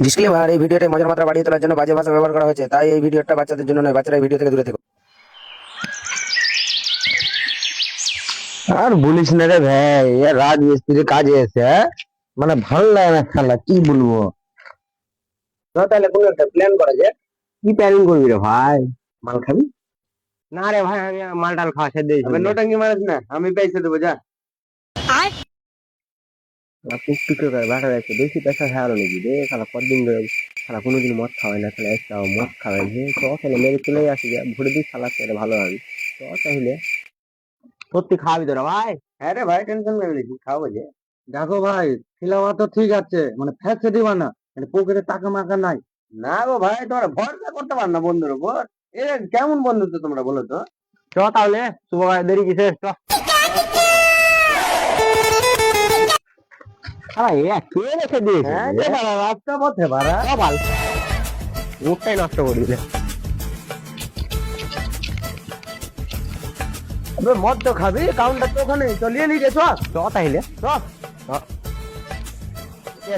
Disclaimer, এই ভিডিওতে মজার মাত্রা বাড়িয়ে তোলার জন্য বাজে ভাষা ব্যবহার করা হয়েছে, তাই এই ভিডিওটা বাচ্চাদের জন্য নয়। বাচ্চারা এই ভিডিও থেকে দূরে থেকো। আর বলিস না রে ভাই, এ রাজমিস্ত্রির কাজে এসে মানে ভালো লাগে না খেলা, কি বলবো। তো তাহলে কোনো একটা প্ল্যান করা যায়। কি প্ল্যানিং করবি রে ভাই? মাল খাবি? না রে ভাই, আমি মাল টাল খাওয়া ছেড়ে দিয়েছি। নোটাঙ্গি মারিস না, আমি পয়সা দেবো যা। টুকটুকে করে বাটা যাচ্ছে, বেশি পয়সা হারালো নাকি রে খালা? কতদিন ধরে খালা কোনোদিন মদ খাওয়াই না, খালা একটা মদ খাওয়াই হে। চ তাহলে মেরে চলে আসি, যা ভরে দিই খালা, তাহলে ভালো হবে। চ তাহলে সত্যি খাওয়াবি তোরা ভাই? হ্যাঁ রে ভাই, টেনশন করবি কি খাওয়াবো যে। দেখো ভাই, খিলাওয়া তো ঠিক আছে, মানে ফ্যাসে দিবা না, মানে পকেটে টাকা মাকা নাই। না গো ভাই, তোমরা ভরসা করতে পার না বন্ধুর উপর। এ কেমন বন্ধুত্ব তোমরা বলো তো? চ তাহলে, শুভ ভাই দেরি কিসে, চ। কে রেখে দিয়েছে? রাস্তা পথে ভাড়া ভালো মুখটাই নষ্ট করে দিলে। মদ তো খাবি, কাউন্টার তো ওখানে, চলিয়ে নিয়ে চ। চ তাইলে, চ।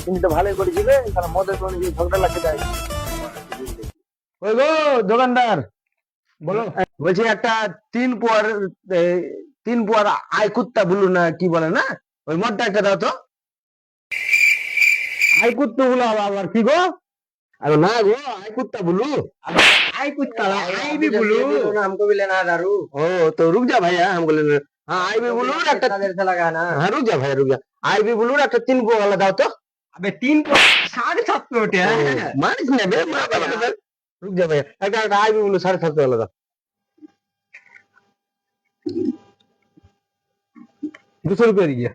তুমি তো ভালোই করে দিবে, তারা মদের কোনো ঝগড়া লাগতে যায়। ওই গো দোকানদার, বলো। বলছি একটা 3 পোয়ার, এ, 3 পোয়ার আই কুত্তা বলু না কি বলে না, ওই মদটা একটা দাও তো। আই কুত্তা বলো আবার কি গো? अरे ना गो, आई कुत्ता बोलू। आई कुत्ता आई भी बोलू, हमको भी लेना है दारू। ओ तो रुक जा भैया, हमको लेना। हाँ आई भी बोलू, একটা देर से लगा ना। हाँ रुक जा भैया, रुक जा। आई भी बोलू, একটা 3 पो वाला दाओ तो। अबे 3 पो 750 होते हैं, मानिस ना बे, रुक जा भैया, একটা आई भी बोलू 750 वाला दाओ। 200 रुपया दीजिए।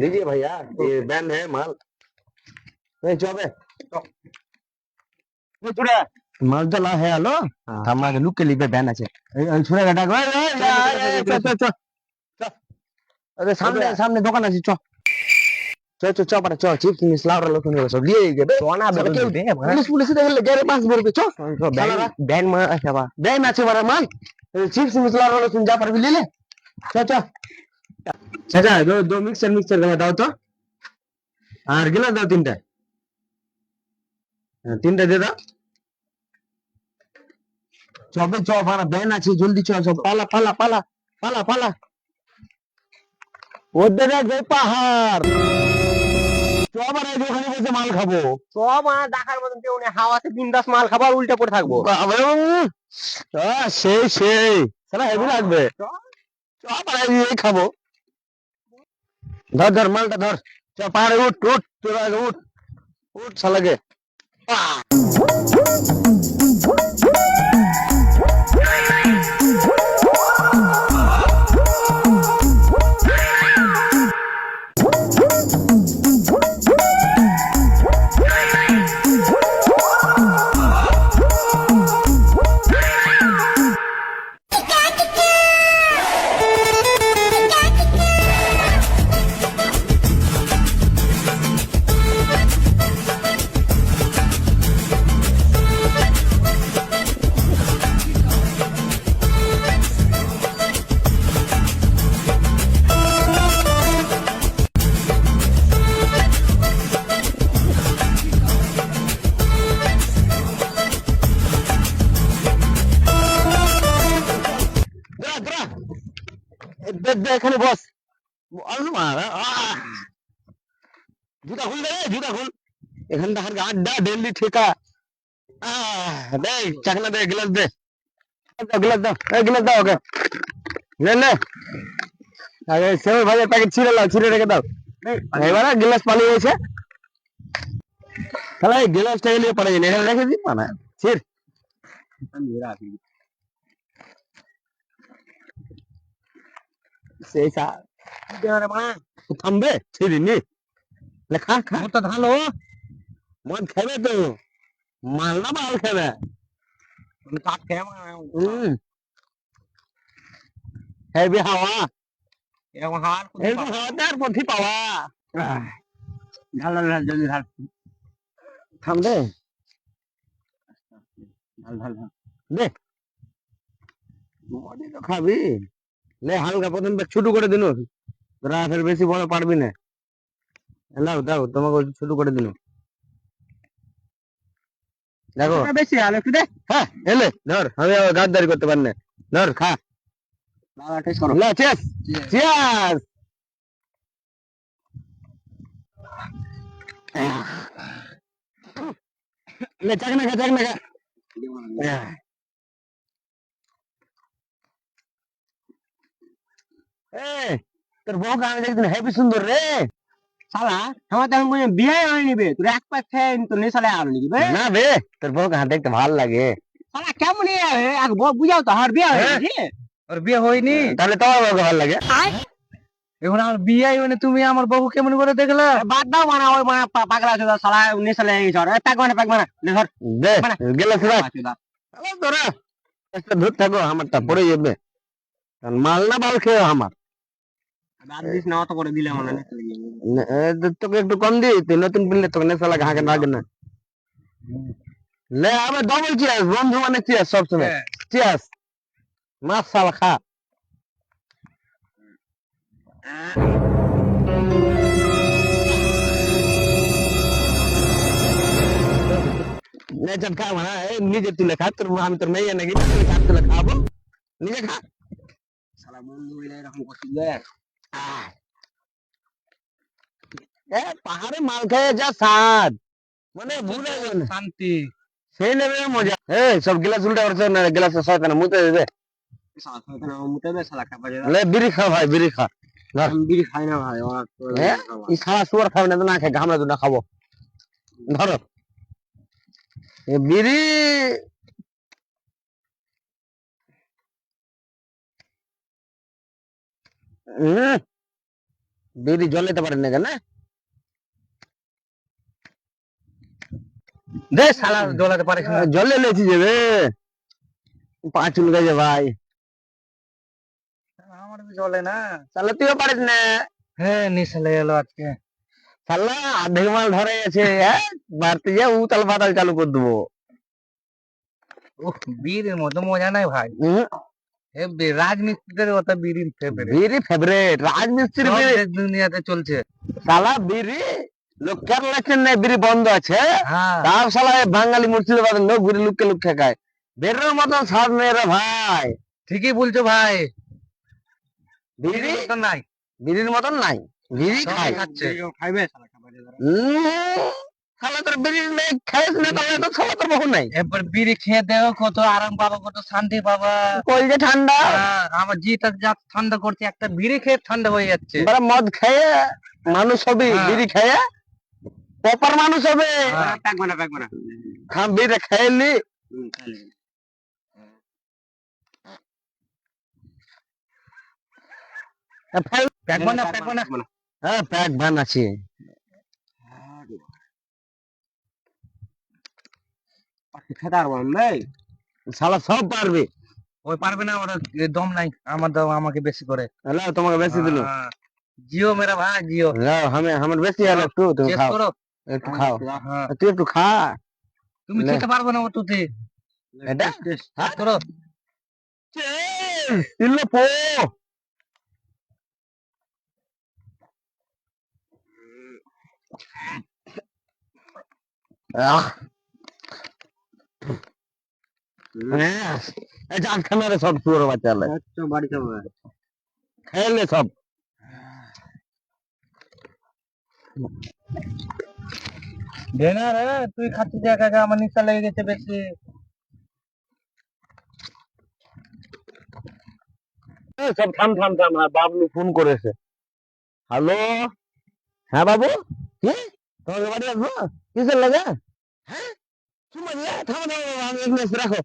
लीजिए भैया, ये बैन है माल। नहीं चौबे মালটা লা হে আলো, আমার লুকে লিবে ব্যান আছে। এই ছুড়ে গাটা গো, আরে সামনে সামনে দোকান আছে, চ চ চ চ পারে, চ চিপ জিনিস লাউরা লোক নিয়ে সব দিয়ে গেবে। সোনা বেরো দে পুলিশ পুলিশ দেখলে গেরে পাস ভরবে, চ ব্যান মার আছে বা ব্যান আছে বারা মাল। চিপ জিনিস লাউরা লোক যা পারবি ले ले, চ চ। চাচা দো মিক্সার মিক্সার দাও তো, আর গিলা দাও 3টা। হ্যাঁ 3টা দে দাও। চবে চ বারা, ব্যান আছে, জলদি চ চ, পালা পালা পালা পালা পালা। ওদের যে পাহাড়, চ বারা, ওখানে বসে মাল খাবো। চ বারা, দেখার মতন কেউ নেই, হাওয়াতে বিন্দাস মাল খাবো আর উল্টা পড়ে থাকবো। সেই সেই সালা হেভি লাগবে। চ বারা, এই খাবো। ধর ধর মালটা ধর, চ পাহাড়ে উঠ উঠ, তোর আগে উঠ উঠ শালাকে। এখানে বস। জুতা খুল দে, জুতা খুল। এখান থেকে আড্ডা ডেলি ঠেকা। চাকনা দে, গ্লাস দে, গ্লাস দাও, গ্লাস দাও ওকে, লে আগে সেও ভাইয়ের প্যাকেট ছিঁড়ে লাও, ছিঁড়ে রেখে দাও। এবারে গ্লাস পালিয়ে গেছে, তাহলে এই গ্লাসটা নিয়ে পালিয়ে যান, এখানে রেখে দিই মানে ছিড়। সেই থামবে ছিড়িনি, খা খা তো ভালো মদ খাবে তো, মাল না মাল খাবে। হেভি হাওয়া, এরকম হাওয়াতে আর পথি পাওয়া। ঢাল ঢাল জলদি ঢাল, থাম দে, ঢাল ঢাল ঢাল দে। মদই তো খাবি, লে হালকা প্রথম ছোট করে দিন, তোরা ফের বেশি বড় পারবি না। দাও দাও তোমাকে শুরু করে দিল দেখো বেশি আলো একটু দে। হ্যাঁ এলে ধর আমি আবার গাদ্দারি করতে পারি না ধর খা না টেস্ট করো। লে চেস চিয়ার্স লে চাক না খা চাক না খা তোর বউ আমি দেখদিন হেবি সুন্দর রে শালা আমার তেমন কোনো বিয়ে হয়নি বে, তোর এক পাশ খেয়ে তো নেশালে আর নাকি বে। না বে তোর বউ দেখতে ভালো লাগে শালা কেমন এক বুঝাও তো আমার বিয়ে হয়নি। ওর বিয়ে হয়নি তাহলে তোমার বউকে ভালো লাগে এখন আমার বিয়ে মানে তুমি আমার বউ কেমন করে দেখলা? বাদ দাও মানে ওই মানে পাগলা চোদা শালা নেশালে গেছে আর প্যাক মানে নে ধর দে মানে গেলে সুরাজ চোদা। তোরা একটা ধর থাকো আমারটা পড়ে যাবে কারণ মাল না বাল খেয়ে আমার আর দিস না অত করে দিলে মানে নেশালে গিয়ে। তোকে একটু কম দিই তুই নতুন পিনলে তোকে নেশা লাগে হাঁকে লাগে না লে আবার ডবল চিয়ার্স বন্ধু মানে চিয়ার্স সবসময় চিয়ার্স মাছ শালা খা নেচার খা মানে নিজে তুলে খা তোর আমি তোর মেয়ে নাকি তুই খা তুলে খাবো নিজে খা শালা বন্ধু হইলে এরকম করছিস বে। পাহাড়ে মাল খেয়ে যা স্বাদ মানে ভুলে গেল শান্তি সেই নেবে মজা সব গ্লাস উল্টা করছে না গ্লাস শয়তান মুতে দেবে শালা শয়তান আমার মুতে বে শালা খাবা যা। লে বিড়ি খা ভাই বিড়ি খা আমি বিড়ি খাই না ভাই ওরা তো এই সারা শুয়ার খাবে না তো না খাই আমরা তো না খাবো ধরো এ বিড়ি বিড়ি জল নিতে পারেন না কেন দে শালা জ্বলাতে পারে জলে লেছি যাবে পাঁচ উল গেছে ভাই আমার জ্বলে না। তাহলে তুইও পারিস না হ্যাঁ নেশা লেগে গেলো আজকে। সাল্লা অর্ধেক মাল ধরে গেছে মারতে যা উতাল পাতাল চালু করে দেবো বীরের মতো মজা নাই ভাই। রাজমিস্ত্রিদের ওটা বীরের ফেভারিট বিড়ি ফেভারিট রাজমিস্ত্রি বিড়ি দুনিয়াতে চলছে। সালা বিড়ি লোকের লেখেন না বিড়ি বন্ধ আছে হ্যাঁ তাও সালা বাঙালি মুর্শিদাবাদ লোক বিড়ি লুককে লুক খায় বেরোর মতন স্বাদ নেই রে ভাই ঠিকই বলছো ভাই। বিড়ি তো নাই বিড়ির মতন নাই বিড়ি সবাই খায় খাচ্ছে। খাইবে শালা খাবা যা। সালা তোর বিড়ি নেই খাইস না তাহলে তো সালা তোর বহু নাই এবার বিড়ি খেয়ে দেও কত আরাম পাবো কত শান্তি পাবা। কই যে ঠান্ডা আমার জিটা যা ঠান্ডা করছে একটা বিড়ি খেয়ে ঠান্ডা হয়ে যাচ্ছে। এবার মদ খেয়ে মানুষ হবে হ্যাঁ। বিড়ি খেয়ে প্রপার মানুষ হবে হ্যাঁ। প্যাক মানে খাম বিড়ি খাইলি খাইলে প্যাক বানা হ্যাঁ প্যাক বান আছে খেতে পারবো না শালা সব পারবে ওই পারবে না ওরা দম নাই আমার দাও আমাকে বেশি করে। হ্যালো তোমাকে বেশি দিল হ্যাঁ। জিও মেরা ভাই জিও লাও আমার বেশি হলো একটু তুমি চেক খাও করো। একটু খাও হ্যাঁ তুই একটু খা তুমি লে। খেতে পারবে না ওটুতে এটা চেক করো। ইল্লো পো আহ জান খানা রে সব শুয়োর বাচ্চা লে বাড়ি যাবো খেলে সব দে না রে তুই খাচ্ছিস একা একা আমার নিশা লেগে গেছে বেশি। সব থাম থাম থাম বাবলু ফোন করেছে হ্যালো হ্যাঁ বাবু কি তোমাকে বাড়ি আসবো কিসের লাগে হ্যাঁ সময় থামো থামো আমি এখানে এসে রাখো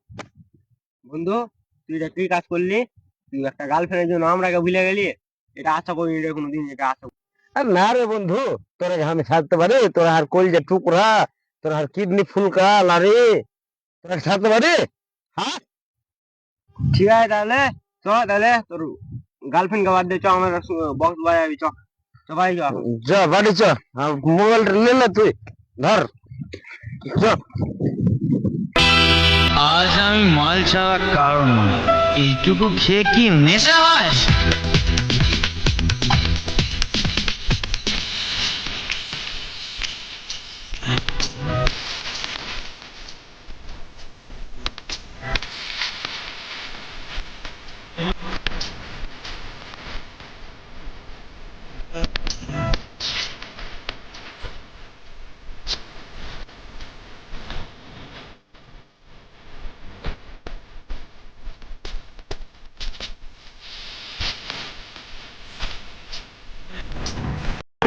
বন্ধু তুই এটা কি কাজ করলি? তুই একটা গার্লফ্রেন্ডের জন্য আমরাকে ভুলে গেলি। এটা আশা করিনি রে কোনোদিন, এটা আশা আর না রে বন্ধু তোরা আমি ছাড়তে পারি তোরা আর কলজা টুকরা তোরা আর কিডনি ফুলকা লারি তোরা ছাড়তে পারি হ্যাঁ ঠিক আছে তাহলে চ তাহলে তোর গার্লফ্রেন্ড কে বাদ দে চ আমার বক্স বাজাবি চ চ ভাই চ যা বাড়ি চ মোবাইলটা লে তুই ধর চ আজ আমি মাল ছাড়ার কারণ এইটুকু খেয়ে কি নেশা হয়?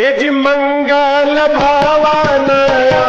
तेजी मंगल भावानया